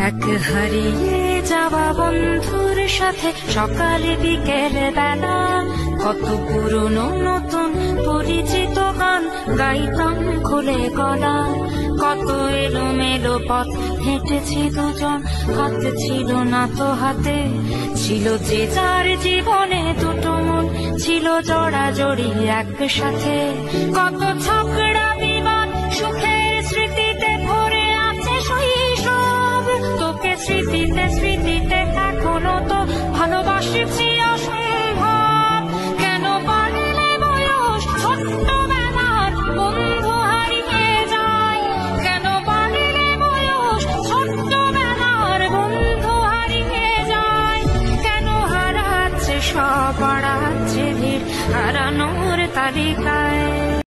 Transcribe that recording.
এক হারিয়ে যাওয়া বন্ধুর সাথে সকালে বিকেল বেলা কত পুরনো নতুন পরিচিত গান গাইতাম খুলে গলা। কত এলোমেলো পথ হেঁটেছি দুজন, হাত ছিল না তো হাতে, ছিল যে যার জীবনে দুটো মন, ছিল জড়াজড়ি একসাথে। কত ঝগড়া বিবাদ সুখের স্মৃতিতে ভরে আছে শৈশব, তোকে স্মৃতিতে স্মৃতিতে এখনো তো ভালোবাসছি অসম্ভব। কেন পারলে বয়স ছোট্টবেলার বন্ধু হারিয়ে যায়, কেন পারলে বয়স ছোট্টবেলার বন্ধু হারিয়ে যায়। কেন হারাচ্ছে সব, বাড়াচ্ছে ভিড় হারানোর তালিকায়।